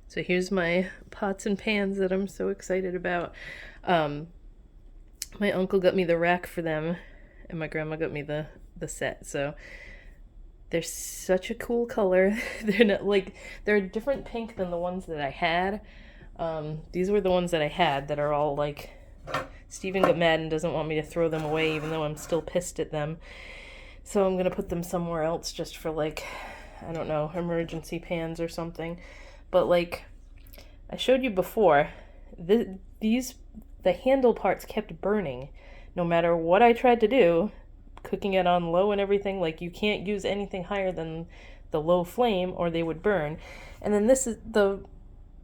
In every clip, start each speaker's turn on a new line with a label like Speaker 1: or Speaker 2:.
Speaker 1: So here's my pots and pans that I'm so excited about. Um, my uncle got me the rack for them, and my grandma got me the set. So they're such a cool color. They're not like they're a different pink than the ones that I had. These were the ones that I had that are all like Steven got mad and doesn't want me to throw them away, even though I'm still pissed at them. So I'm gonna put them somewhere else just for like, I don't know, emergency pans or something. But like I showed you before, these the handle parts kept burning, no matter what I tried to do, cooking it on low and everything. Like you can't use anything higher than the low flame or they would burn. And then this is the,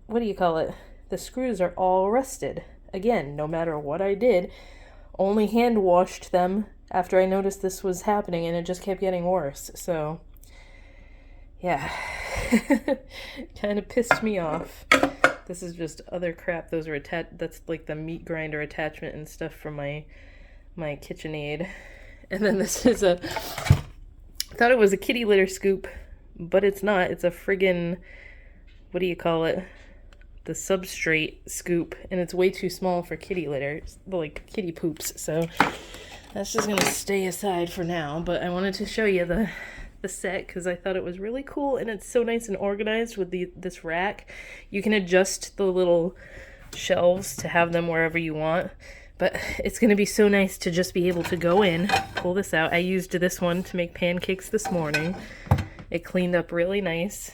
Speaker 1: what do you call it? The screws are all rusted. Again, no matter what I did, only hand washed them after I noticed this was happening, and it just kept getting worse. So, yeah, kind of pissed me off. This is just other crap. Those are attached. That's like the meat grinder attachment and stuff for my KitchenAid. And then this is I thought it was a kitty litter scoop, but it's not. It's a friggin', what do you call it? The substrate scoop, and it's way too small for kitty litter, like kitty poops. So that's just gonna stay aside for now. But I wanted to show you the set because I thought it was really cool, and it's so nice and organized with this rack. You can adjust the little shelves to have them wherever you want, but it's going to be so nice to just be able to go in, pull this out. I used this one to make pancakes this morning. It cleaned up really nice.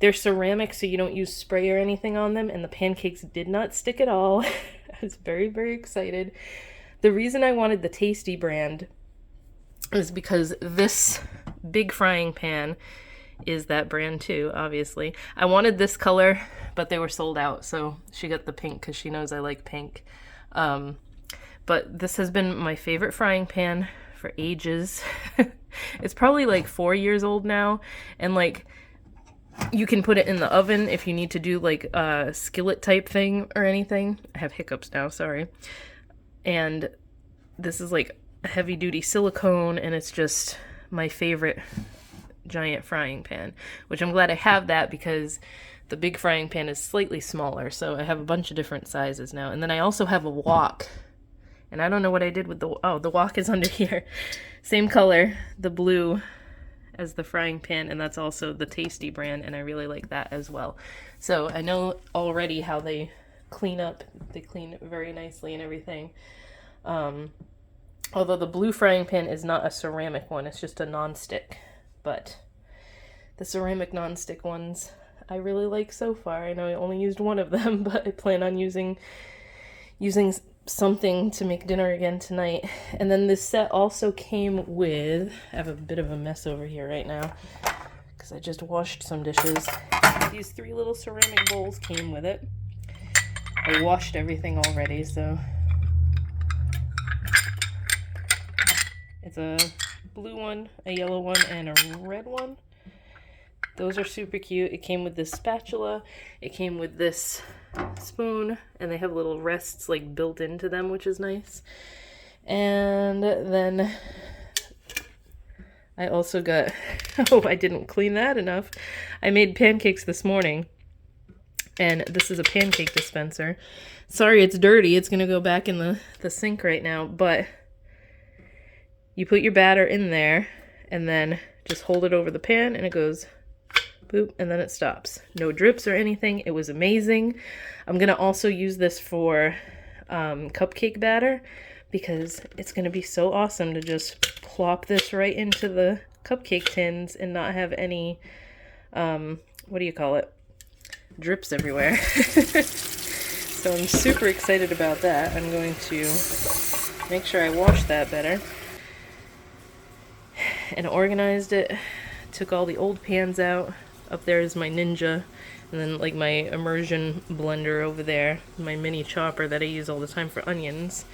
Speaker 1: They're ceramic, so you don't use spray or anything on them, and the pancakes did not stick at all. I was very, very excited. The reason I wanted the Tasty brand is because this big frying pan is that brand too, obviously. I wanted this color, but they were sold out, so she got the pink because she knows I like pink. But this has been my favorite frying pan for ages. It's probably like 4 years old now, and like you can put it in the oven if you need to do like a skillet type thing or anything. I have hiccups now, sorry. And this is like heavy duty silicone, and it's just my favorite giant frying pan, which I'm glad I have that because the big frying pan is slightly smaller, so I have a bunch of different sizes now. And then I also have a wok, and I don't know what I did with the wok is under here. Same color, the blue as the frying pan, and that's also the Tasty brand, and I really like that as well. So I know already how they clean up. They clean very nicely and everything. Although the blue frying pan is not a ceramic one, it's just a non-stick. But the ceramic non-stick ones I really like so far. I know I only used one of them, but I plan on using something to make dinner again tonight. And then this set also came with, I have a bit of a mess over here right now because I just washed some dishes. These 3 little ceramic bowls came with it. I washed everything already, so it's a blue one, a yellow one, and a red one. Those are super cute. It came with this spatula, it came with this spoon, and they have little rests like built into them, which is nice. And then I also got, oh, I didn't clean that enough. I made pancakes this morning, and this is a pancake dispenser. Sorry, it's dirty. It's gonna go back in the sink right now, but you put your batter in there and then just hold it over the pan, and it goes boop, and then it stops. No drips or anything. It was amazing. I'm gonna also use this for cupcake batter because it's gonna be so awesome to just plop this right into the cupcake tins and not have any what do you call it, drips everywhere. So I'm super excited about that. I'm going to make sure I wash that better and organized it. Took all the old pans out. Up there is my Ninja, and then like my immersion blender over there, my mini chopper that I use all the time for onions.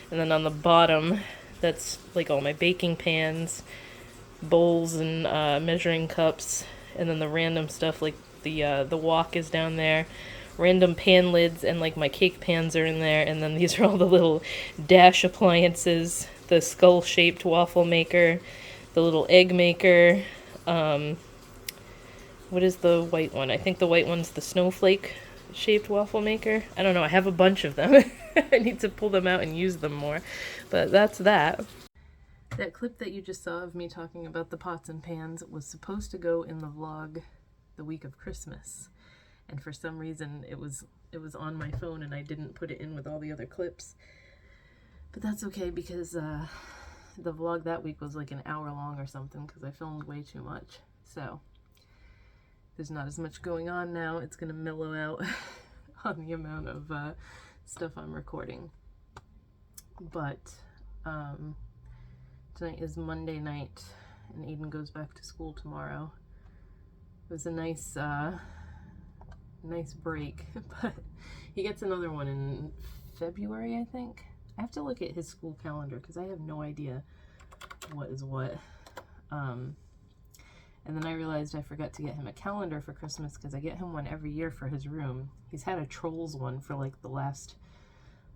Speaker 1: And then on the bottom, that's like all my baking pans, bowls, and measuring cups. And then the random stuff like the wok is down there. Random pan lids and like my cake pans are in there. And then these are all the little dash appliances, the skull-shaped waffle maker, the little egg maker, What is the white one? I think the white one's the snowflake shaped waffle maker. I don't know. I have a bunch of them. I need to pull them out and use them more. But that's that. That clip that you just saw of me talking about the pots and pans was supposed to go in the vlog the week of Christmas. And for some reason it was on my phone and I didn't put it in with all the other clips. But that's okay because the vlog that week was like an hour long or something because I filmed way too much. So there's not as much going on now. It's going to mellow out on the amount of stuff I'm recording. But tonight is Monday night and Aiden goes back to school tomorrow. It was a nice break, but he gets another one in February, I think. I have to look at his school calendar because I have no idea what is what. And then I realized I forgot to get him a calendar for Christmas because I get him one every year for his room. He's had a Trolls one for like the last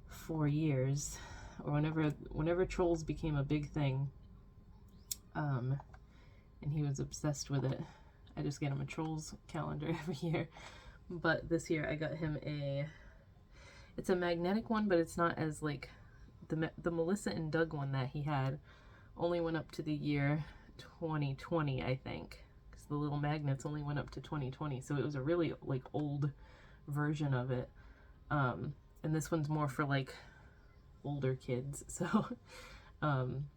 Speaker 1: 4 years, or whenever Trolls became a big thing, and he was obsessed with it. I just get him a Trolls calendar every year. But this year I got him it's a magnetic one, but it's not as like the Melissa and Doug one that he had only went up to the year 2020, I think, because the little magnets only went up to 2020, so it was a really like old version of it. And this one's more for like older kids, so I'm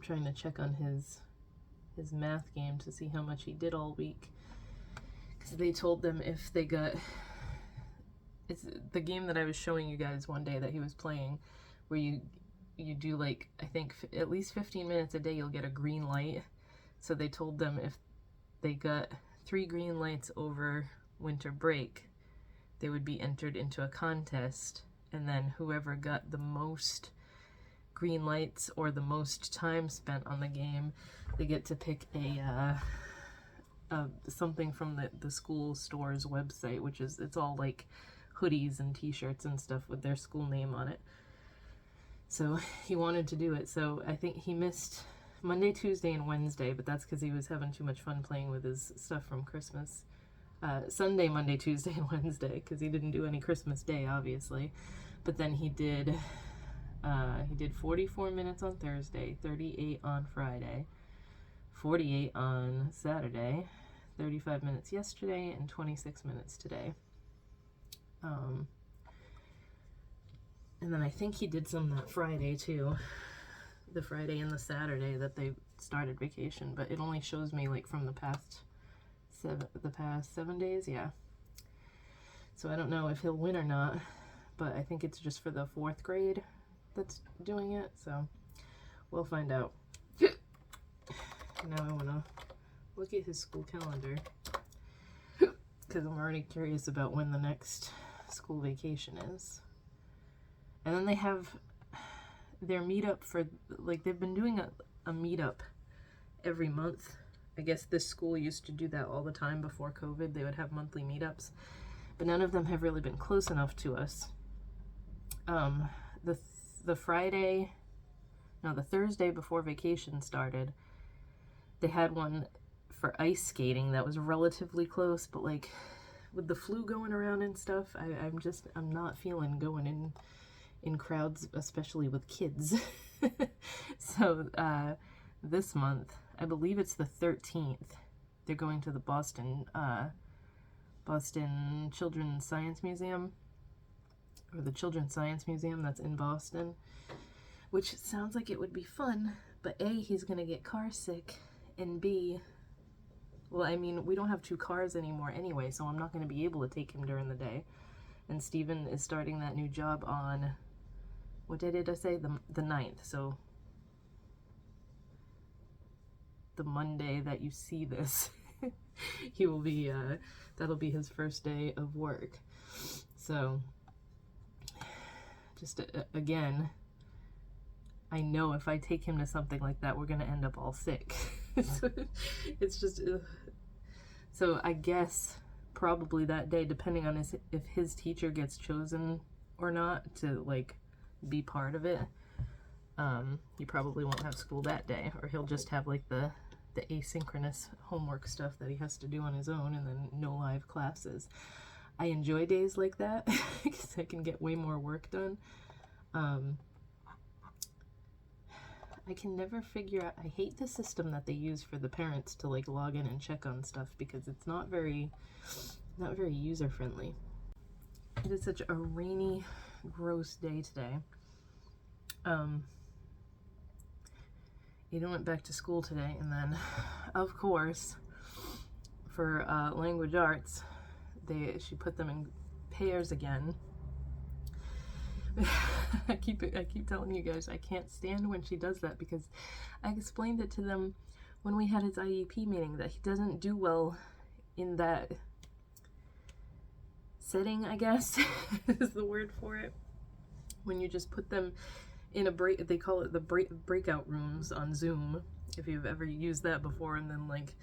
Speaker 1: trying to check on his math game to see how much he did all week, because they told them if they got, it's the game that I was showing you guys one day that he was playing, where you do like, I think at least 15 minutes a day you'll get a green light. So they told them if they got 3 green lights over winter break, they would be entered into a contest, and then whoever got the most green lights or the most time spent on the game, they get to pick something from the school store's website, which is, it's all like hoodies and t-shirts and stuff with their school name on it. So he wanted to do it, so I think he missed Monday, Tuesday, and Wednesday, but that's because he was having too much fun playing with his stuff from Christmas. Sunday, Monday, Tuesday, and Wednesday, because he didn't do any Christmas Day, obviously. But then he did 44 minutes on Thursday, 38 on Friday, 48 on Saturday, 35 minutes yesterday, and 26 minutes today. And then I think he did some that Friday too, the Friday and the Saturday that they started vacation, but it only shows me like from the past 7 days, yeah. So I don't know if he'll win or not, but I think it's just for the 4th grade that's doing it, so we'll find out. Now I want to look at his school calendar because I'm already curious about when the next school vacation is. And then they have their meetup for, like, they've been doing a meetup every month. I guess this school used to do that all the time before COVID. They would have monthly meetups, but none of them have really been close enough to us. The Thursday before vacation started, they had one for ice skating that was relatively close, but like with the flu going around and stuff, I'm not feeling going in crowds, especially with kids. So this month, I believe it's the 13th, they're going to the Boston Children's Science Museum, or the Children's Science Museum that's in Boston, which sounds like it would be fun, but A, he's gonna get car sick, and B, well, I mean, we don't have 2 cars anymore anyway, so I'm not gonna be able to take him during the day. And Steven is starting that new job on, what day did I say? The 9th, so the Monday that you see this, he will be, that'll be his first day of work. So, just again, I know if I take him to something like that, we're gonna end up all sick. It's just, so I guess probably that day, depending on if his teacher gets chosen or not to like be part of it, he probably won't have school that day, or he'll just have like the the asynchronous homework stuff that he has to do on his own, and then no live classes. I enjoy days like that because I can get way more work done. I can never figure out, I hate the system that they use for the parents to like log in and check on stuff, because it's not very user friendly. It is such a rainy, gross day today. Eden went back to school today, and then of course for language arts she put them in pairs again. I keep telling you guys I can't stand when she does that, because I explained it to them when we had his IEP meeting that he doesn't do well in that setting, I guess is the word for it. When you just put them in a break, they call it the breakout rooms on Zoom, if you've ever used that before, and then like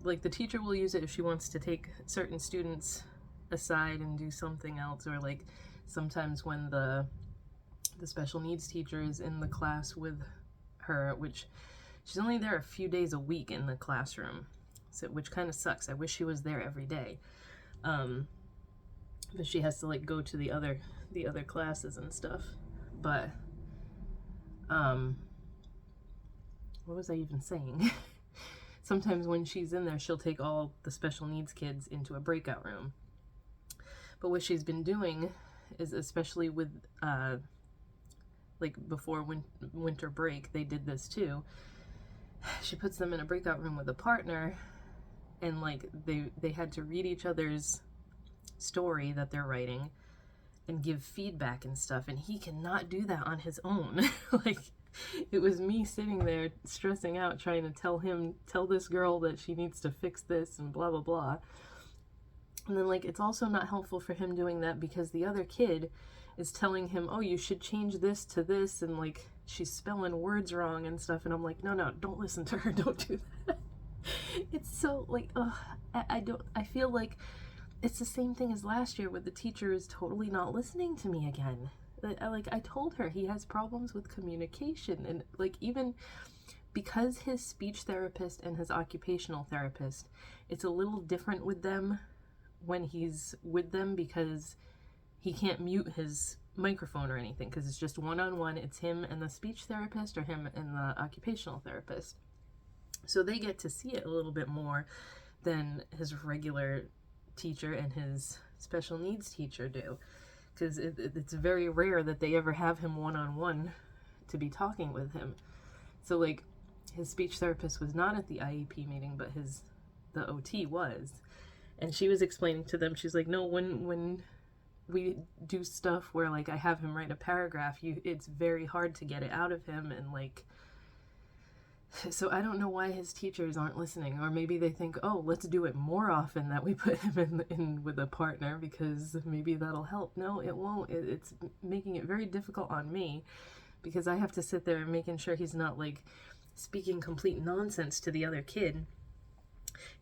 Speaker 1: like the teacher will use it if she wants to take certain students aside and do something else, or like sometimes when the special needs teacher is in the class with her, which she's only there a few days a week in the classroom, so which kind of sucks. I wish she was there every day, but she has to like go to the other classes and stuff. But what was I even saying? Sometimes when she's in there, she'll take all the special needs kids into a breakout room. But what she's been doing is, especially with like before winter break, they did this too. She puts them in a breakout room with a partner, and like they had to read each other's story that they're writing and give feedback and stuff, and he cannot do that on his own. Like, it was me sitting there stressing out trying to tell this girl that she needs to fix this and blah blah blah. And then like it's also not helpful for him doing that, because the other kid is telling him, oh, you should change this to this, and like she's spelling words wrong and stuff, and I'm like, no, don't listen to her, don't do that. It's so like, I feel like it's the same thing as last year, where the teacher is totally not listening to me again. I told her he has problems with communication, and like even because his speech therapist and his occupational therapist, it's a little different with them when he's with them, because he can't mute his microphone or anything, because it's just one-on-one. It's him and the speech therapist, or him and the occupational therapist, so they get to see it a little bit more than his regular teacher and his special needs teacher do, because it's very rare that they ever have him one-on-one to be talking with him. So like his speech therapist was not at the IEP meeting, but the OT was, and she was explaining to them, she's like, no, when we do stuff where like I have him write a paragraph, it's very hard to get it out of him, and like, so I don't know why his teachers aren't listening, or maybe they think, oh, let's do it more often, that we put him in with a partner, because maybe that'll help. No, it won't. It's making it very difficult on me, because I have to sit there and making sure he's not like speaking complete nonsense to the other kid.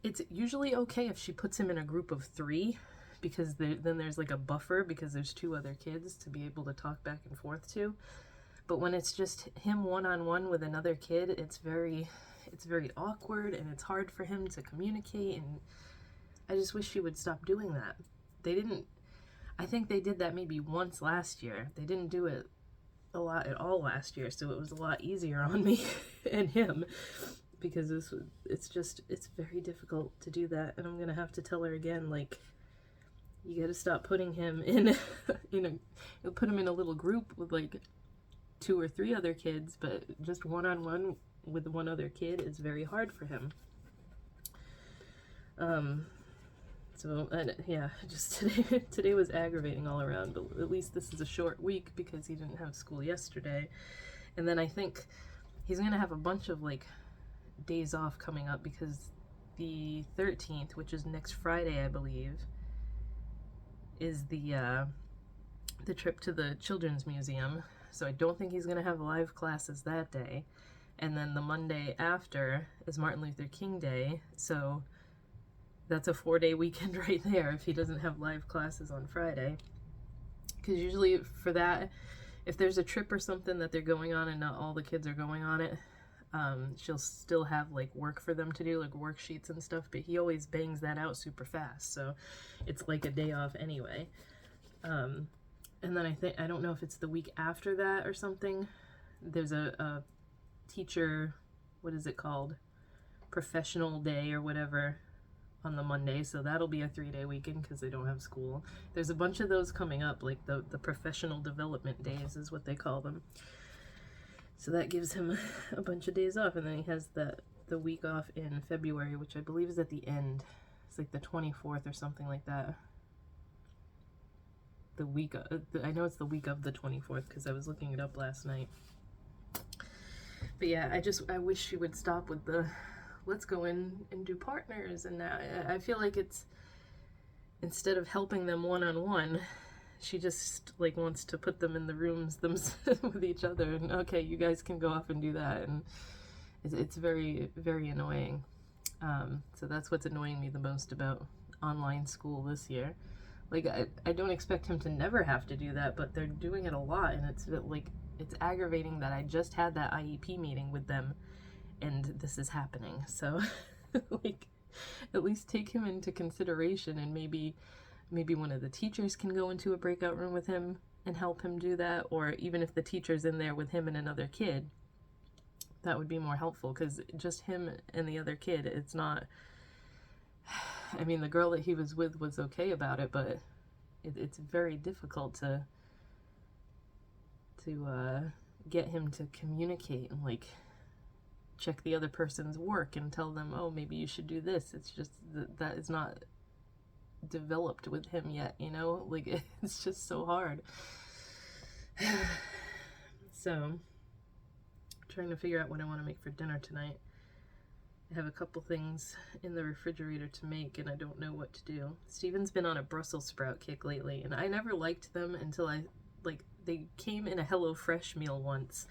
Speaker 1: It's usually okay if she puts him in a group of 3, because then there's like a buffer, because there's 2 other kids to be able to talk back and forth to. But when it's just him one-on-one with another kid, it's very awkward, and it's hard for him to communicate, and I just wish she would stop doing that. I think they did that maybe once last year. They didn't do it a lot at all last year, so it was a lot easier on me and him, because it's very difficult to do that, and I'm gonna have to tell her again, like, you gotta stop putting him put him in a little group with like 2 or 3 other kids, but just one-on-one with one other kid is very hard for him. So, and yeah, just today was aggravating all around, but at least this is a short week, because he didn't have school yesterday. And then I think he's gonna have a bunch of like days off coming up, because the 13th, which is next Friday, I believe, is the trip to the Children's Museum. So I don't think he's going to have live classes that day. And then the Monday after is Martin Luther King Day, so that's a 4-day weekend right there if he doesn't have live classes on Friday. Because usually for that, if there's a trip or something that they're going on and not all the kids are going on it, she'll still have like work for them to do, like worksheets and stuff, but he always bangs that out super fast, so it's like a day off anyway. And then I don't know if it's the week after that or something, there's a teacher, what is it called, professional day or whatever, on the Monday, so that'll be a 3-day weekend because they don't have school. There's a bunch of those coming up, like the professional development days is what they call them. So that gives him a bunch of days off, and then he has the week off in February, which I believe is at the end. It's like the 24th or something like that. The week, I know it's the week of the 24th because I was looking it up last night. But yeah, I wish she would stop with the let's go in and do partners, and now I feel like it's, instead of helping them one-on-one, she just like wants to put them in the rooms with each other, and okay, you guys can go off and do that, and it's very, very annoying. So that's what's annoying me the most about online school this year. Like, I don't expect him to never have to do that, but they're doing it a lot, and it's like, it's aggravating that I just had that IEP meeting with them and this is happening. So like, at least take him into consideration, and maybe one of the teachers can go into a breakout room with him and help him do that, or even if the teacher's in there with him and another kid, that would be more helpful, because just him and the other kid, it's not, I mean, the girl that he was with was okay about it, but it's very difficult to get him to communicate and like check the other person's work and tell them, oh, maybe you should do this. It's just that is not developed with him yet, you know? Like, it's just so hard. So, trying to figure out what I want to make for dinner tonight. I have a couple things in the refrigerator to make, and I don't know what to do. Steven's been on a Brussels sprout kick lately, and I never liked them until they came in a HelloFresh meal once,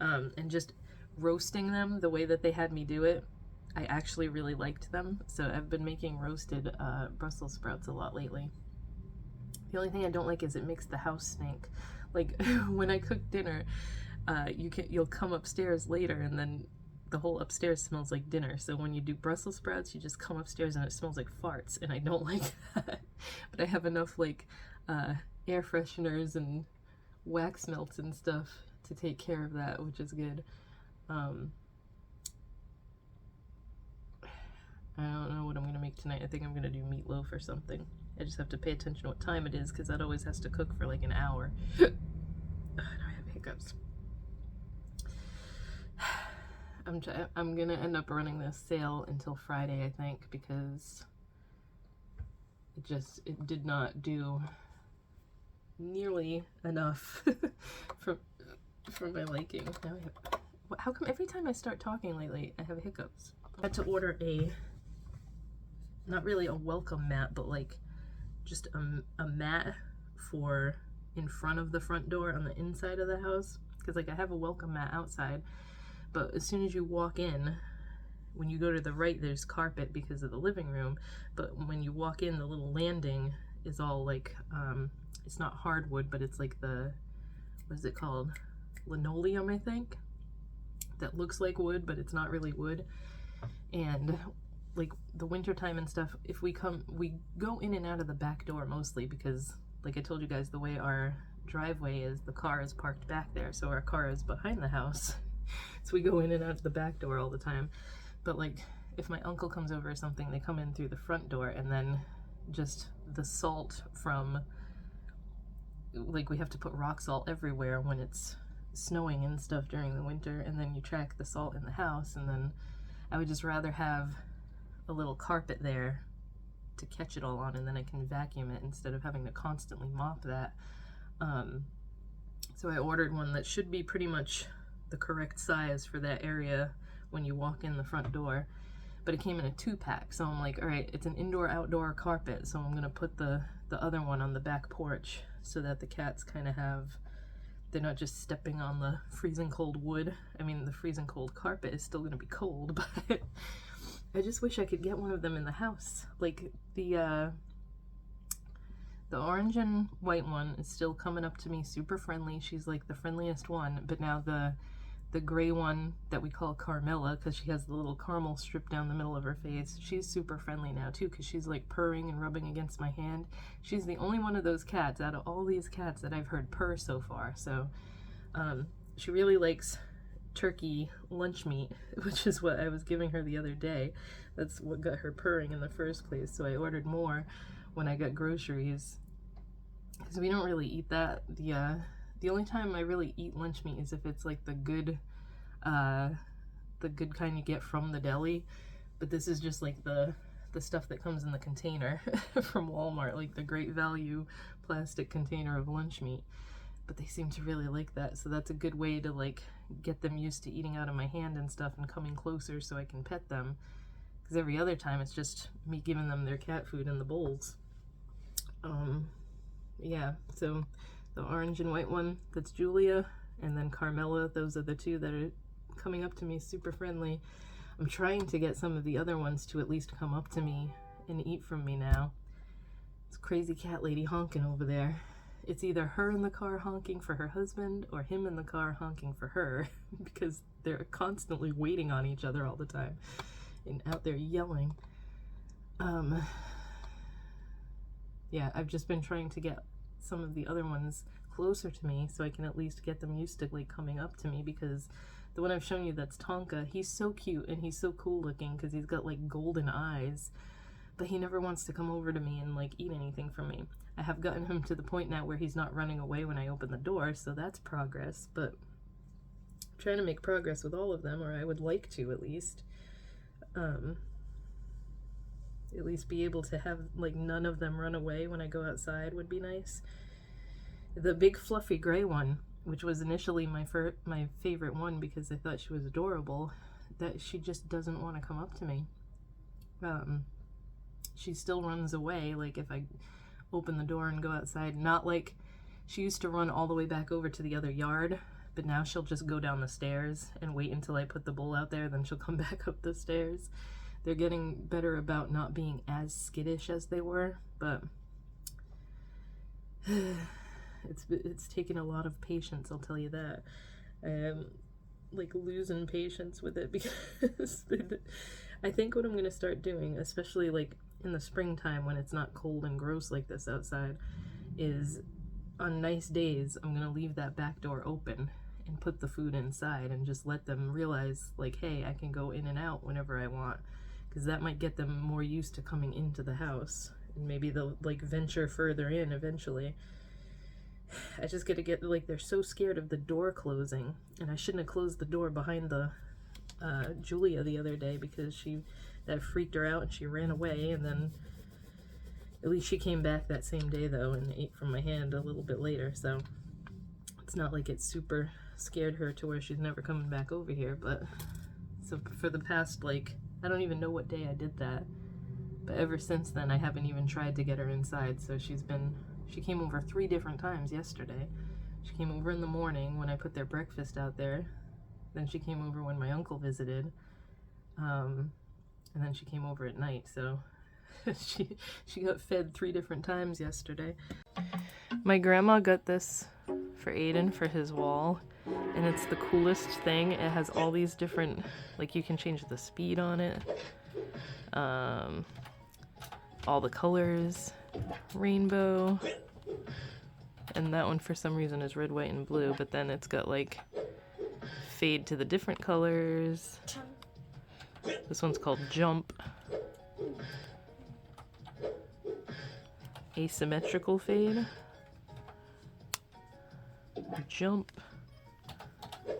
Speaker 1: and just roasting them the way that they had me do it, I actually really liked them. So I've been making roasted Brussels sprouts a lot lately. The only thing I don't like is it makes the house stink. Like, when I cook dinner, you'll come upstairs later and then the whole upstairs smells like dinner. So when you do Brussels sprouts, you just come upstairs and it smells like farts, and I don't like that. But I have enough like air fresheners and wax melts and stuff to take care of that, which is good. I don't know what I'm gonna make tonight. I think I'm gonna do meatloaf or something. I just have to pay attention to what time it is, because that always has to cook for like an hour. Now I have hiccups. I'm gonna end up running this sale until Friday, I think, because it did not do nearly enough for my liking. Now how come every time I start talking lately I have hiccups? I had to order not really a welcome mat, but like just a mat for in front of the front door on the inside of the house, because like I have a welcome mat outside, but as soon as you walk in, when you go to the right, there's carpet because of the living room, but when you walk in, the little landing is all like it's not hardwood, but it's like what is it called, linoleum, I think, that looks like wood, but it's not really wood. And like the winter time and stuff, if we go in and out of the back door mostly, because like I told you guys, the way our driveway is, the car is parked back there, so our car is behind the house. So we go in and out of the back door all the time. But like if my uncle comes over or something, they come in through the front door, and then just the salt from, like, we have to put rock salt everywhere when it's snowing and stuff during the winter, and then you track the salt in the house, and then I would just rather have a little carpet there to catch it all on, and then I can vacuum it instead of having to constantly mop that. So I ordered one that should be pretty much the correct size for that area when you walk in the front door, but it came in a 2-pack, so I'm like, all right, it's an indoor-outdoor carpet, so I'm gonna put the other one on the back porch so that the cats kind of they're not just stepping on the freezing cold wood. I mean, the freezing cold carpet is still gonna be cold, but I just wish I could get one of them in the house. Like the orange and white one is still coming up to me super friendly. She's like the friendliest one, but now the the gray one that we call Carmilla because she has the little caramel strip down the middle of her face. She's super friendly now too because she's like purring and rubbing against my hand. She's the only one of those cats out of all these cats that I've heard purr so far. So she really likes turkey lunch meat, which is what I was giving her the other day. That's what got her purring in the first place. So I ordered more when I got groceries because we don't really eat that. The only time I really eat lunch meat is if it's like the good kind you get from the deli. But this is just like the stuff that comes in the container from Walmart, like the Great Value plastic container of lunch meat. But they seem to really like that, so that's a good way to like get them used to eating out of my hand and stuff and coming closer so I can pet them. Because every other time it's just me giving them their cat food in the bowls. Yeah, so the orange and white one, that's Julia, and then Carmilla, those are the two that are coming up to me super friendly. I'm trying to get some of the other ones to at least come up to me and eat from me now. It's crazy cat lady honking over there. It's either her in the car honking for her husband or him in the car honking for her because they're constantly waiting on each other all the time and out there yelling. Yeah, I've just been trying to get some of the other ones closer to me so I can at least get them used to like coming up to me, because the one I've shown you that's Tonka, he's so cute and he's so cool looking because he's got like golden eyes, but he never wants to come over to me and like eat anything from me. I have gotten him to the point now where he's not running away when I open the door, so that's progress, but I'm trying to make progress with all of them, or I would like to at least. At least be able to have like none of them run away when I go outside would be nice. The big fluffy gray one, which was initially my favorite one because I thought she was adorable, that she just doesn't want to come up to me. She still runs away like if I open the door and go outside. Not like she used to run all the way back over to the other yard, but now she'll just go down the stairs and wait until I put the bowl out there, then she'll come back up the stairs. They're getting better about not being as skittish as they were, but it's taken a lot of patience, I'll tell you that. I am like losing patience with it because I think what I'm going to start doing, especially like in the springtime when it's not cold and gross like this outside, is on nice days I'm going to leave that back door open and put the food inside and just let them realize like, hey, I can go in and out whenever I want. Because that might get them more used to coming into the house, and maybe they'll like venture further in eventually. I just gotta get, like, they're so scared of the door closing, and I shouldn't have closed the door behind the Julia the other day because that freaked her out and she ran away, and then at least she came back that same day though and ate from my hand a little bit later, so it's not like it super scared her to where she's never coming back over here. But so for the past, like, I don't even know what day I did that, but ever since then I haven't even tried to get her inside. So she came over 3 different times yesterday. She came over in the morning when I put their breakfast out there, then she came over when my uncle visited, and then she came over at night. So she got fed 3 different times yesterday. My grandma got this for Aiden for his wall, and it's the coolest thing. It has all these different, like, you can change the speed on it, all the colors, rainbow, and that one for some reason is red, white, and blue, but then it's got like fade to the different colors. This one's called Jump. Asymmetrical fade. Jump.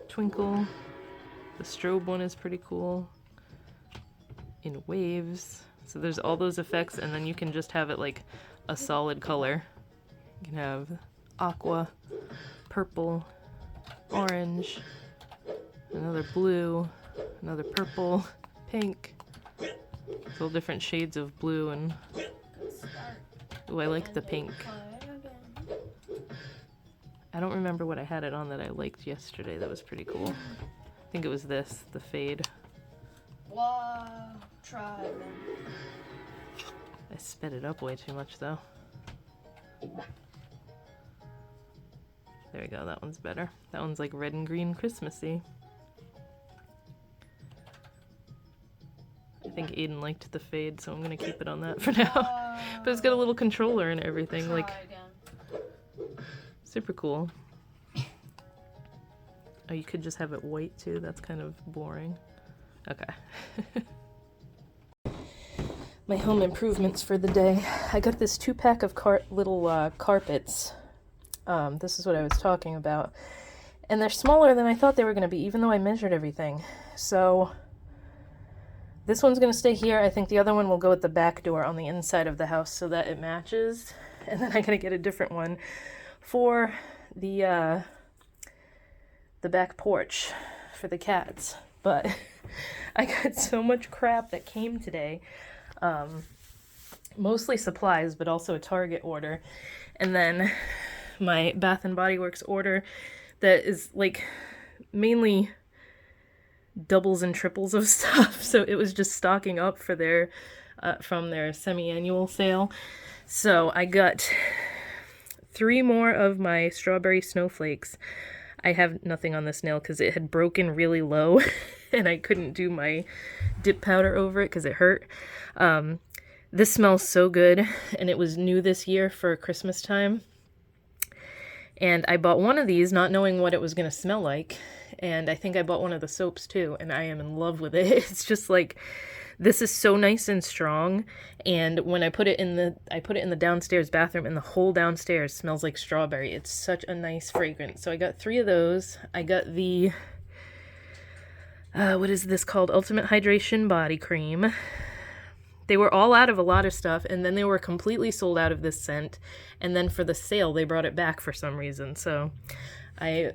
Speaker 1: Twinkle. The strobe one is pretty cool. In waves. So there's all those effects, and then you can just have it like a solid color. You can have aqua, purple, orange, another blue, another purple, pink. It's all different shades of blue, and ooh, I like the pink. I don't remember what I had it on that I liked yesterday. That was pretty cool. I think it was this, the fade.
Speaker 2: Wow, try them.
Speaker 1: I sped it up way too much though. There we go, that one's better. That one's like red and green Christmassy. think Aiden liked the fade, so I'm gonna keep it on that for now. But it's got a little controller and everything, like, super cool. Oh, you could just have it white too, that's kind of boring. Okay. My home improvements for the day. I got this 2-pack of little carpets. This is what I was talking about. And they're smaller than I thought they were going to be, even though I measured everything. So this one's going to stay here. I think the other one will go at the back door on the inside of the house so that it matches. And then I got to get a different one for the back porch for the cats. But I got so much crap that came today. Mostly supplies, but also a Target order. And then my Bath and Body Works order that is like mainly doubles and triples of stuff. So it was just stocking up for their from their semi-annual sale. So I got 3 more of my strawberry snowflakes. I have nothing on this nail because it had broken really low and I couldn't do my dip powder over it because it hurt. This smells so good, and it was new this year for Christmas time. And I bought one of these not knowing what it was going to smell like, and I think I bought one of the soaps too, and I am in love with it. It's just like, this is so nice and strong, and when I put it in the downstairs bathroom, and the whole downstairs smells like strawberry. It's such a nice fragrance. So I got 3 of those. I got the what is this called? Ultimate Hydration Body Cream. They were all out of a lot of stuff, and then they were completely sold out of this scent, and then for the sale they brought it back for some reason, so I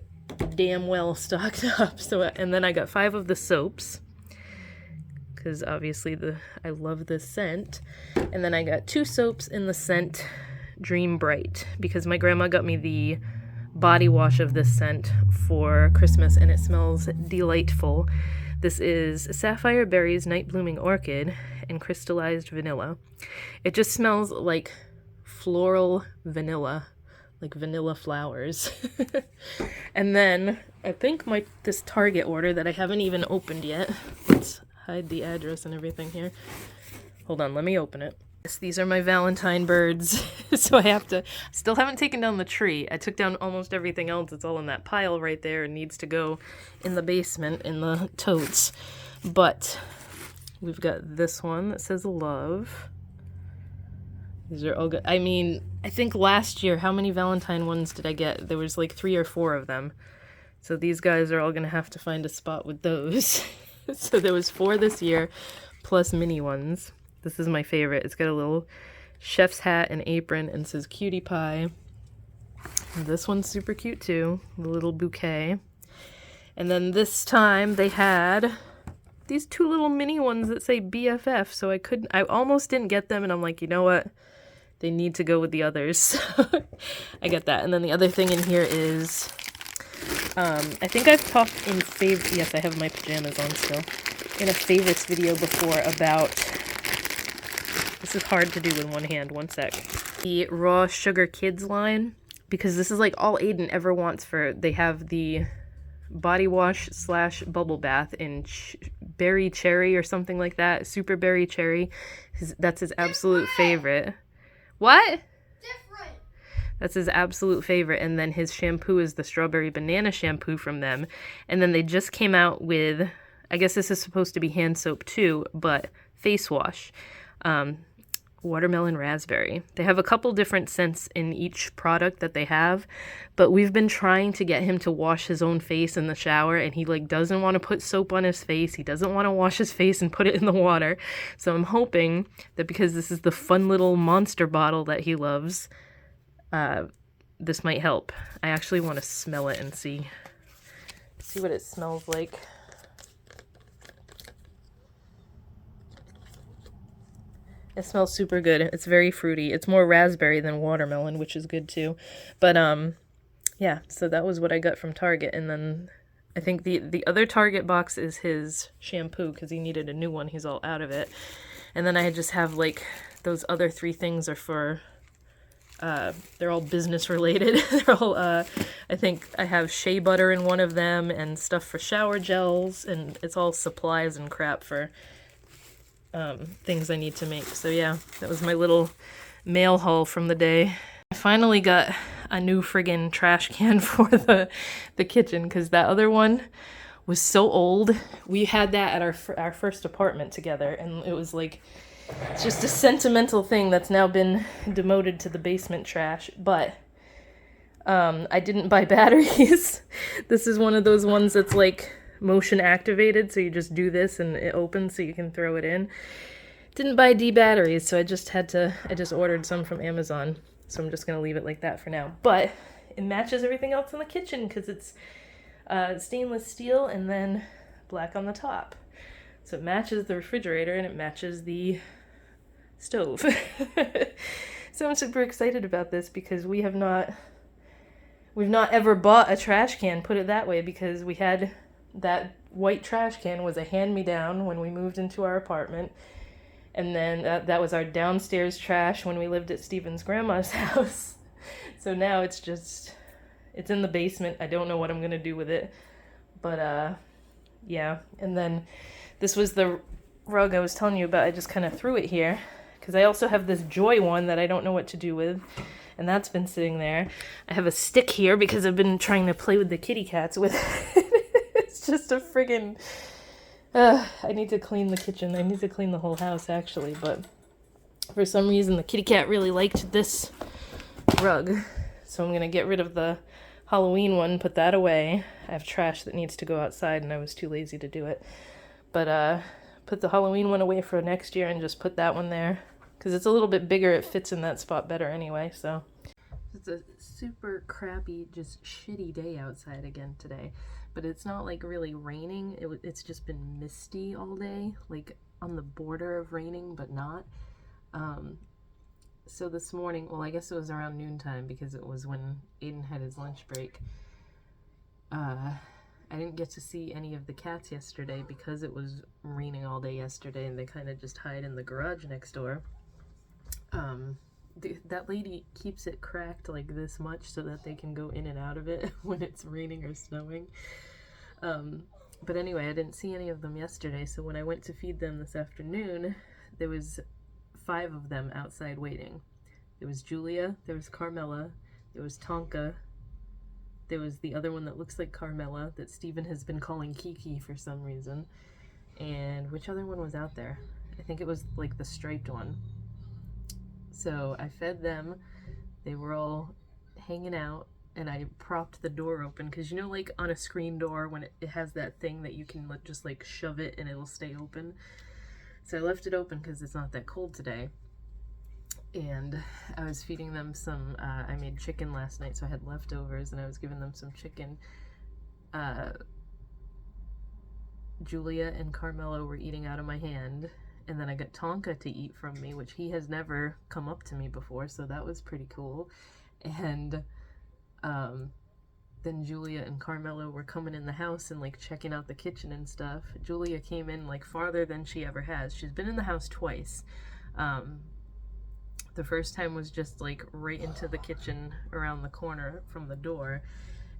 Speaker 1: damn well stocked up. So, and then I got 5 of the soaps, because obviously I love this scent, and then I got 2 soaps in the scent Dream Bright, because my grandma got me the body wash of this scent for Christmas, and it smells delightful. This is Sapphire Berries Night Blooming Orchid and Crystallized Vanilla. It just smells like floral vanilla, like vanilla flowers. And then I think this Target order that I haven't even opened yet. Let's hide the address and everything here. Hold on, let me open it. Yes, these are my Valentine birds. So I still haven't taken down the tree. I took down almost everything else. It's all in that pile right there and needs to go in the basement in the totes. But we've got this one that says love. These are all good. I mean, I think last year, how many Valentine ones did I get? There was like 3 or 4 of them. So these guys are all going to have to find a spot with those. So there was 4 this year, plus mini ones. This is my favorite. It's got a little chef's hat and apron and says cutie pie. And this one's super cute too, the little bouquet. And then this time they had these 2 little mini ones that say BFF, so I almost didn't get them, and I'm like, you know what? They need to go with the others. So I get that. And then the other thing in here is, I think I've talked in yes, I have my pajamas on still, in a favorites video before about, this is hard to do with one hand, one sec, the Raw Sugar Kids line, because this is like all Aiden ever wants they have the body wash / bubble bath in berry cherry or something like that, super berry cherry. That's his absolute favorite. What?
Speaker 2: Different.
Speaker 1: That's his absolute favorite. And then his shampoo is the strawberry banana shampoo from them. And then they just came out with, I guess this is supposed to be hand soap too, but face wash. Watermelon raspberry. They have a couple different scents in each product that they have, but we've been trying to get him to wash his own face in the shower, and he like doesn't want to put soap on his face. He doesn't want to wash his face and put it in the water. So I'm hoping that because this is the fun little monster bottle that he loves, this might help. I actually want to smell it and see what it smells like. It smells super good. It's very fruity. It's more raspberry than watermelon, which is good too. But yeah, so that was what I got from Target. And then I think the other Target box is his shampoo because he needed a new one. He's all out of it. And then I just have like those other 3 things are for they're all business related. They're all I think I have shea butter in one of them and stuff for shower gels, and it's all supplies and crap for things I need to make. So yeah, that was my little mail haul from the day. I finally got a new friggin' trash can for the kitchen because that other one was so old. We had that at our first apartment together, and it was like, it's just a sentimental thing that's now been demoted to the basement trash. But I didn't buy batteries. This is one of those ones that's like motion activated, so you just do this and it opens so you can throw it in. Didn't buy D batteries, so I just ordered some from Amazon. So I'm just gonna leave it like that for now. But it matches everything else in the kitchen because it's stainless steel and then black on the top. So it matches the refrigerator and it matches the stove. So I'm super excited about this because we've not ever bought a trash can, put it that way, because we had that white trash can was a hand-me-down when we moved into our apartment. And then that was our downstairs trash when we lived at Stephen's grandma's house. So now it's in the basement. I don't know what I'm going to do with it. But yeah. And then this was the rug I was telling you about. I just kind of threw it here because I also have this Joy one that I don't know what to do with. And that's been sitting there. I have a stick here because I've been trying to play with the kitty cats with it. It's just a friggin'... I need to clean the kitchen. I need to clean the whole house, actually. But for some reason, the kitty cat really liked this rug. So I'm going to get rid of the Halloween one, put that away. I have trash that needs to go outside, and I was too lazy to do it. But put the Halloween one away for next year and just put that one there. Because it's a little bit bigger, it fits in that spot better anyway, so. It's a super crappy, just shitty day outside again today. But it's not like really raining, it's just been misty all day, like on the border of raining, but not. So this morning, well, I guess it was around noontime because it was when Aiden had his lunch break. I didn't get to see any of the cats yesterday because it was raining all day yesterday and they kind of just hide in the garage next door. That lady keeps it cracked like this much so that they can go in and out of it when it's raining or snowing. But anyway, I didn't see any of them yesterday, so when I went to feed them this afternoon, there was 5 of them outside waiting. There was Julia, there was Carmela, there was Tonka, there was the other one that looks like Carmela that Stephen has been calling Kiki for some reason, and which other one was out there? I think it was like the striped one. So I fed them, they were all hanging out, and I propped the door open, because you know like on a screen door when it has that thing that you can just like shove it and it'll stay open. So I left it open because it's not that cold today. And I was feeding them some, I made chicken last night, so I had leftovers, and I was giving them some chicken. Julia and Carmelo were eating out of my hand. And then I got Tonka to eat from me, which he has never come up to me before, so that was pretty cool. And then Julia and Carmelo were coming in the house and like checking out the kitchen and stuff. Julia came in like farther than she ever has. She's been in the house twice. The first time was just like right into the kitchen around the corner from the door.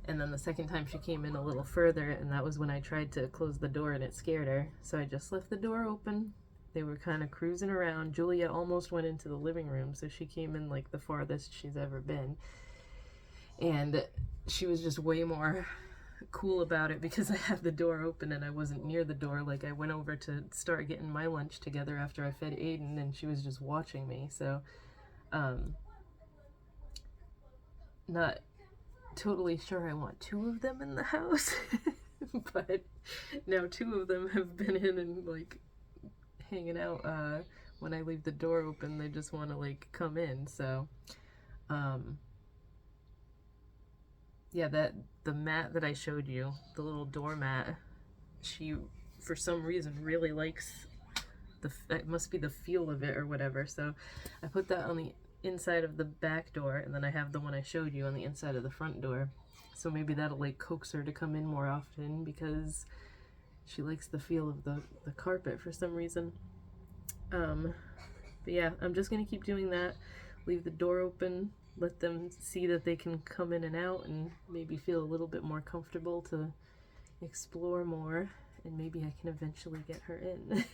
Speaker 1: And then the second time she came in a little further, and that was when I tried to close the door and it scared her. So I just left the door open. They were kind of cruising around. Julia almost went into the living room, so she came in like the farthest she's ever been. And she was just way more cool about it because I had the door open and I wasn't near the door. Like I went over to start getting my lunch together after I fed Aiden, and she was just watching me. So, not totally sure I want 2 of them in the house, but now 2 of them have been in and like hanging out. When I leave the door open, they just want to like come in. So yeah, the mat that I showed you, the little doormat, she for some reason really likes it must be the feel of it or whatever. So I put that on the inside of the back door, and then I have the one I showed you on the inside of the front door. So maybe that'll like coax her to come in more often because she likes the feel of the carpet for some reason. But yeah, I'm just gonna keep doing that. Leave the door open, let them see that they can come in and out and maybe feel a little bit more comfortable to explore more. and maybe I can eventually get her in.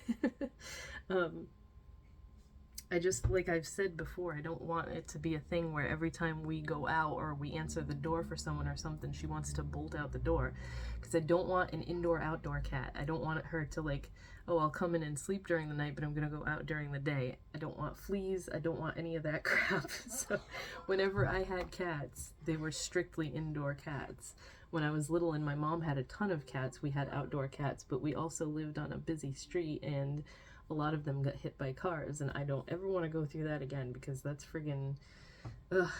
Speaker 1: I just, like I've said before, I don't want it to be a thing where every time we go out or we answer the door for someone or something, she wants to bolt out the door. Because I don't want an indoor-outdoor cat. I don't want her to like, oh, I'll come in and sleep during the night, but I'm going to go out during the day. I don't want fleas. I don't want any of that crap. So whenever I had cats, they were strictly indoor cats. When I was little and my mom had a ton of cats, we had outdoor cats, but we also lived on a busy street and a lot of them got hit by cars, and I don't ever want to go through that again because that's friggin' ugh.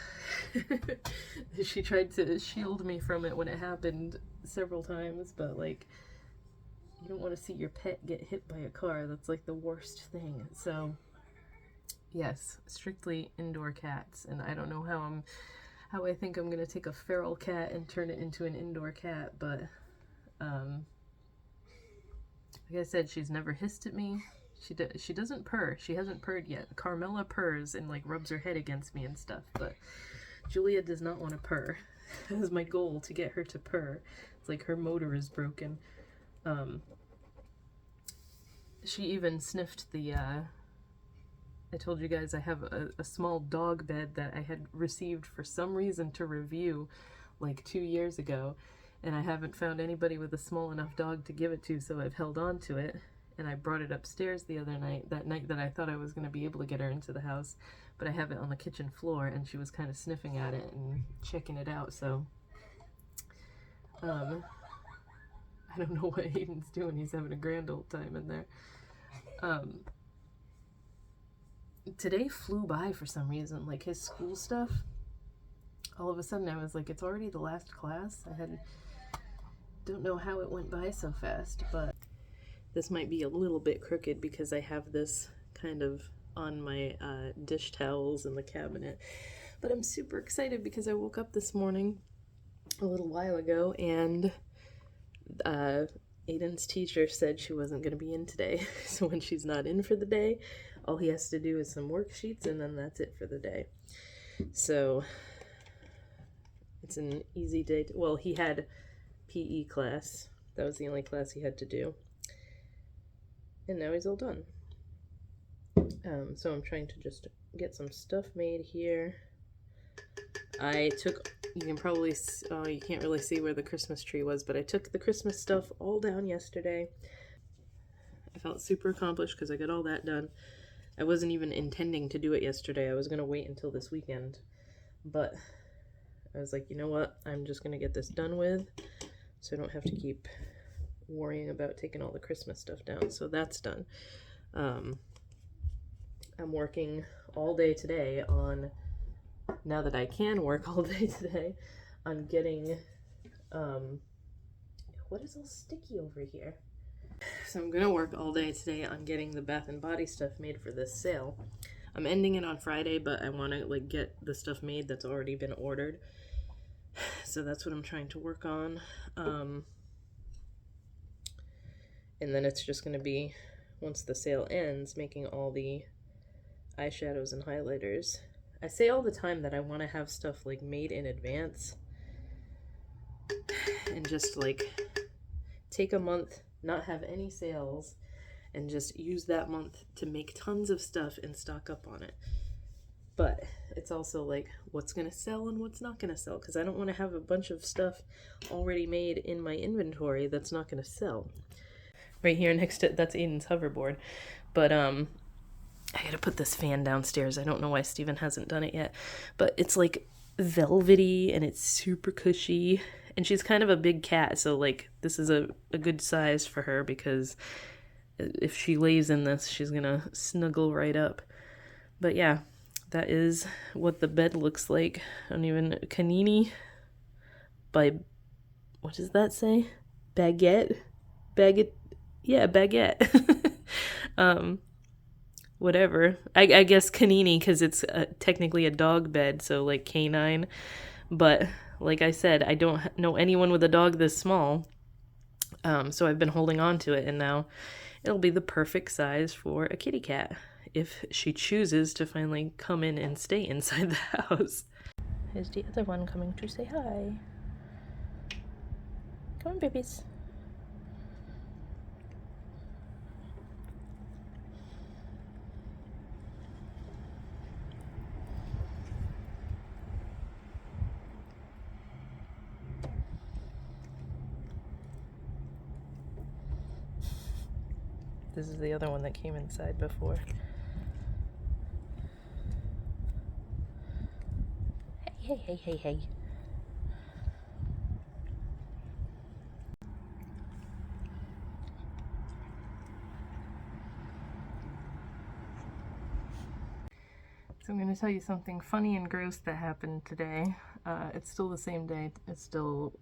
Speaker 1: She tried to shield me from it when it happened several times, but like, you don't want to see your pet get hit by a car. That's like the worst thing. So yes, strictly indoor cats, and I don't know how I think I'm gonna take a feral cat and turn it into an indoor cat, but like I said, she's never hissed at me. She doesn't purr. She hasn't purred yet. Carmela purrs and like rubs her head against me and stuff, but Julia does not want to purr. That is my goal, to get her to purr. It's like her motor is broken. She even sniffed the I told you guys I have a small dog bed that I had received for some reason to review like 2 years ago, and I haven't found anybody with a small enough dog to give it to, so I've held on to it. And I brought it upstairs the other night, that night that I thought I was going to be able to get her into the house, but I have it on the kitchen floor, and she was kind of sniffing at it and checking it out, so I don't know what Aiden's doing. He's having a grand old time in there. Today flew by for some reason, like his school stuff. All of a sudden I was like, it's already the last class. Don't know how it went by so fast, but this might be a little bit crooked because I have this kind of on my dish towels in the cabinet. But I'm super excited because I woke up this morning a little while ago and Aiden's teacher said she wasn't going to be in today. So when she's not in for the day, all he has to do is some worksheets and then that's it for the day. So it's an easy day. Well, he had PE class. That was the only class he had to do. And now he's all done. So I'm trying to just get some stuff made here. You can probably, you can't really see where the Christmas tree was, but I took the Christmas stuff all down yesterday. I felt super accomplished because I got all that done. I wasn't even intending to do it yesterday. I was going to wait until this weekend, but I was like, you know what? I'm just going to get this done with so I don't have to keep worrying about taking all the Christmas stuff down. So that's done. I'm working all day today on, now that I can work all day today, on getting, what is all sticky over here? So I'm gonna work all day today on getting the Bath and Body stuff made for this sale. I'm ending it on Friday, but I want to like get the stuff made that's already been ordered. So that's what I'm trying to work on. And then it's just going to be, once the sale ends, making all the eyeshadows and highlighters. I say all the time that I want to have stuff like made in advance and just like take a month, not have any sales, and just use that month to make tons of stuff and stock up on it. But it's also like what's going to sell and what's not going to sell, because I don't want to have a bunch of stuff already made in my inventory that's not going to sell. Right here next to, that's Aiden's hoverboard. But I gotta put this fan downstairs. I don't know why Steven hasn't done it yet. But it's like velvety and it's super cushy. And she's kind of a big cat, so like this is a good size for her, because if she lays in this, she's gonna snuggle right up. But yeah, that is what the bed looks like. I don't even, Canini by, what does that say? Baguette? Yeah, baguette. Whatever. I guess canini because it's technically a dog bed, so like canine. But like I said, I don't know anyone with a dog this small. So I've been holding on to it, and now it'll be the perfect size for a kitty cat if she chooses to finally come in and stay inside the house. Here's the other one coming to say hi. Come on, babies. This is the other one that came inside before. Hey, hey, hey, hey, hey. So I'm going to tell you something funny and gross that happened today. It's still the same day. It's still,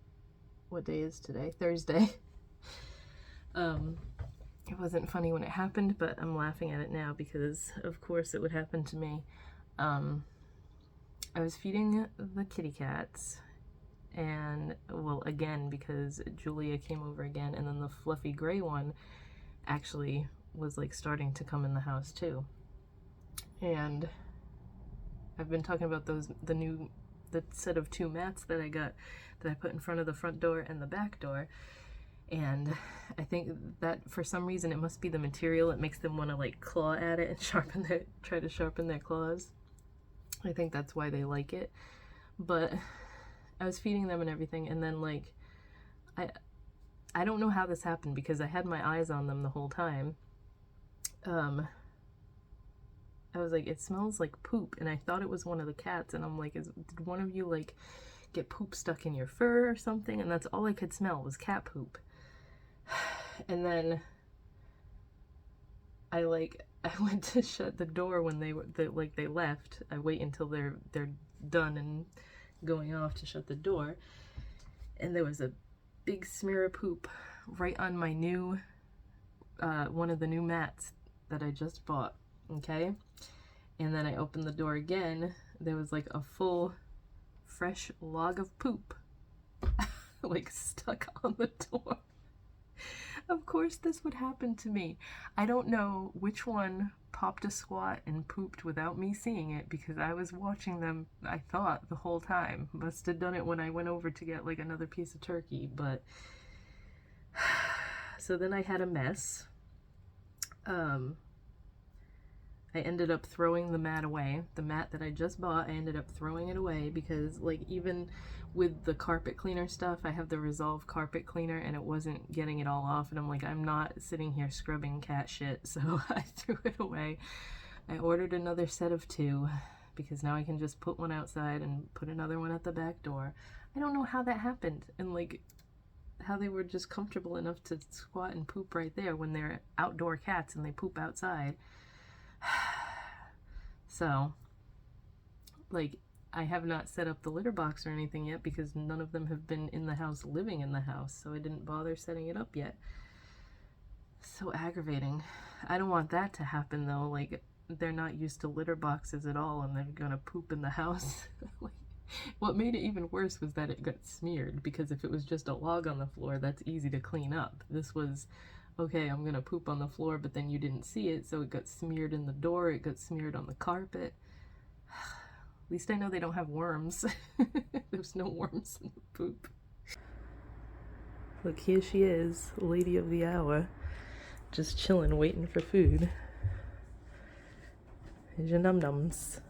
Speaker 1: what day is today? Thursday. It wasn't funny when it happened, but I'm laughing at it now because, of course, it would happen to me. I was feeding the kitty cats, and, well, again, because Julia came over again, and then the fluffy gray one actually was, like, starting to come in the house, too. And I've been talking about the set of 2 mats that I got, that I put in front of the front door and the back door. And I think that for some reason it must be the material. It makes them want to like claw at it and try to sharpen their claws. I think that's why they like it. But I was feeding them and everything, and then like I don't know how this happened because I had my eyes on them the whole time. I was like, it smells like poop, and I thought it was one of the cats, and I'm like, did one of you like get poop stuck in your fur or something? And that's all I could smell was cat poop. And then I went to shut the door when they left. I wait until they're done and going off to shut the door, and there was a big smear of poop right on my new one of the new mats that I just bought. Okay, and then I opened the door again. There was like a full fresh log of poop like stuck on the door. Of course this would happen to me. I don't know which one popped a squat and pooped without me seeing it, because I was watching them, I thought, the whole time. Must have done it when I went over to get like another piece of turkey, but so then I had a mess. I ended up throwing the mat away. The mat that I just bought, I ended up throwing it away because, like, even with the carpet cleaner stuff, I have the Resolve carpet cleaner and it wasn't getting it all off, and I'm like, I'm not sitting here scrubbing cat shit, so I threw it away. I ordered another set of 2 because now I can just put one outside and put another one at the back door. I don't know how that happened, and like how they were just comfortable enough to squat and poop right there when they're outdoor cats and they poop outside. So, like, I have not set up the litter box or anything yet because none of them have been in the house, living in the house, so I didn't bother setting it up yet. So aggravating. I don't want that to happen though. Like, they're not used to litter boxes at all and they're gonna poop in the house. Like, what made it even worse was that it got smeared, because if it was just a log on the floor, that's easy to clean up. This was, okay, I'm gonna poop on the floor, but then you didn't see it, so it got smeared in the door, it got smeared on the carpet. At least I know they don't have worms. There's no worms in the poop. Look, here she is, lady of the hour, just chilling, waiting for food. Here's your num-nums.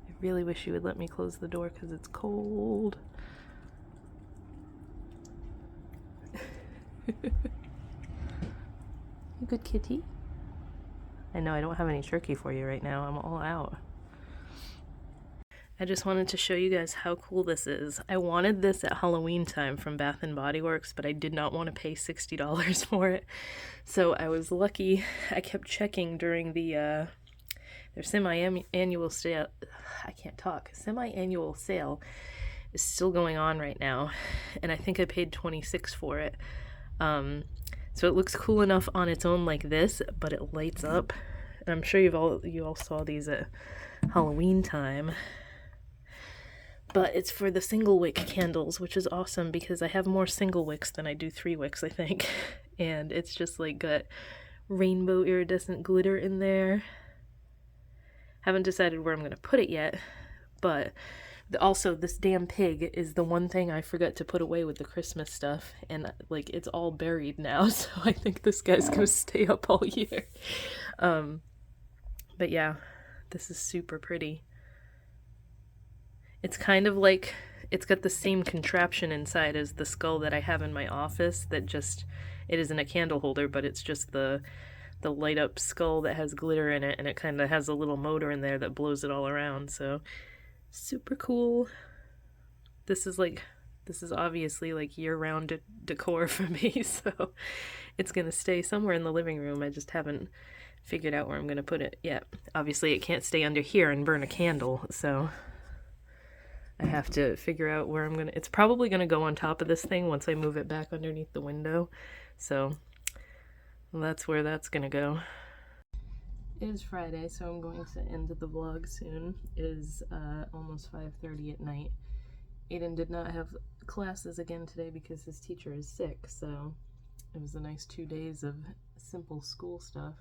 Speaker 1: I really wish you would let me close the door because it's cold. You good kitty? I know I don't have any turkey for you right now. I'm all out. I just wanted to show you guys how cool this is. I wanted this at Halloween time from Bath & Body Works, but I did not want to pay $60 for it. So I was lucky. I kept checking during their semi-annual sale. I can't talk. Semi-annual sale is still going on right now, and I think I paid $26 for it. So it looks cool enough on its own like this, but it lights up. And I'm sure you all saw these at Halloween time. But it's for the single wick candles, which is awesome because I have more single wicks than I do 3 wicks, I think. And it's just like got rainbow iridescent glitter in there. Haven't decided where I'm going to put it yet, but also this damn pig is the one thing I forgot to put away with the Christmas stuff, and like it's all buried now, so I think this guy's going to stay up all year. But yeah, this is super pretty. It's kind of like, it's got the same contraption inside as the skull that I have in my office that just, it isn't a candle holder, but it's just the light up skull that has glitter in it, and it kind of has a little motor in there that blows it all around. So super cool. This is obviously like year-round decor for me, so it's gonna stay somewhere in the living room. I just haven't figured out where I'm gonna put it yet. Obviously it can't stay under here and burn a candle, so I have to figure out where I'm gonna, it's probably gonna go on top of this thing once I move it back underneath the window. So that's where that's gonna go. It is Friday, so I'm going to end the vlog soon. It is almost 5:30 at night. Aiden did not have classes again today because his teacher is sick, so it was a nice 2 days of simple school stuff.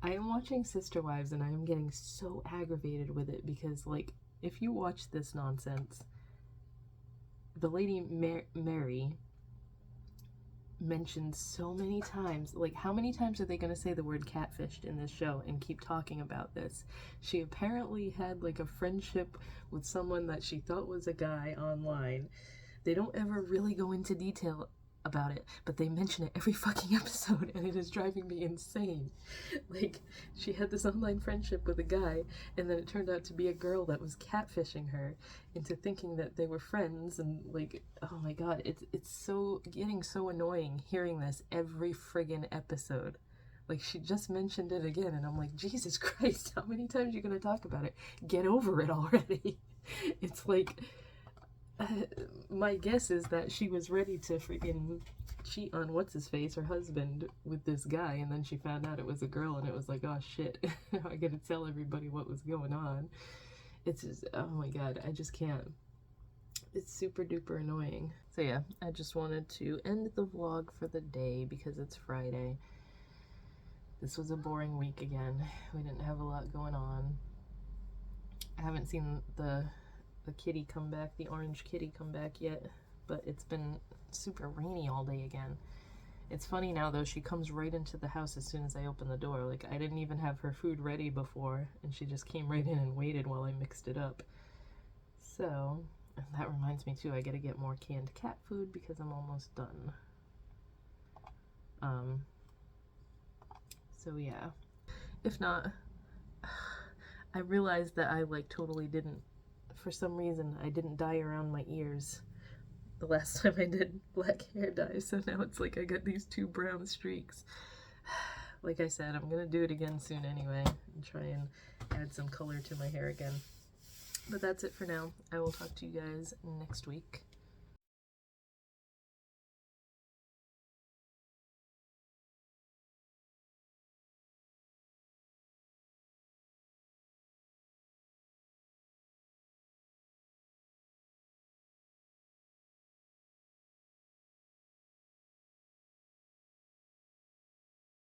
Speaker 1: I am watching Sister Wives and I am getting so aggravated with it because, like, if you watch this nonsense, the lady Mary mentioned so many times, like, how many times are they going to say the word catfished in this show and keep talking about this? She apparently had like a friendship with someone that she thought was a guy online. They don't ever really go into detail about it, but they mention it every fucking episode, and it is driving me insane. Like, she had this online friendship with a guy, and then it turned out to be a girl that was catfishing her into thinking that they were friends, and like, oh my god, it's so getting so annoying hearing this every friggin' episode. Like, she just mentioned it again, and I'm like, Jesus Christ, how many times are you gonna talk about it? Get over it already. It's like, my guess is that she was ready to freaking cheat on what's-his-face, her husband, with this guy, and then she found out it was a girl, and it was like, oh shit, I gotta tell everybody what was going on. It's just, oh my god, I just can't. It's super duper annoying. So yeah, I just wanted to end the vlog for the day because it's Friday. This was a boring week again. We didn't have a lot going on. I haven't seen the kitty come back, the orange kitty come back yet, but it's been super rainy all day again. It's funny now though, she comes right into the house as soon as I open the door. Like, I didn't even have her food ready before, and she just came right in and waited while I mixed it up. So, and that reminds me too, I gotta get more canned cat food because I'm almost done. So yeah. If not, I realized that I like totally didn't, for some reason, I didn't dye around my ears the last time I did black hair dye, so now it's like I got these 2 brown streaks. Like I said, I'm gonna do it again soon anyway, and try and add some color to my hair again. But that's it for now. I will talk to you guys next week.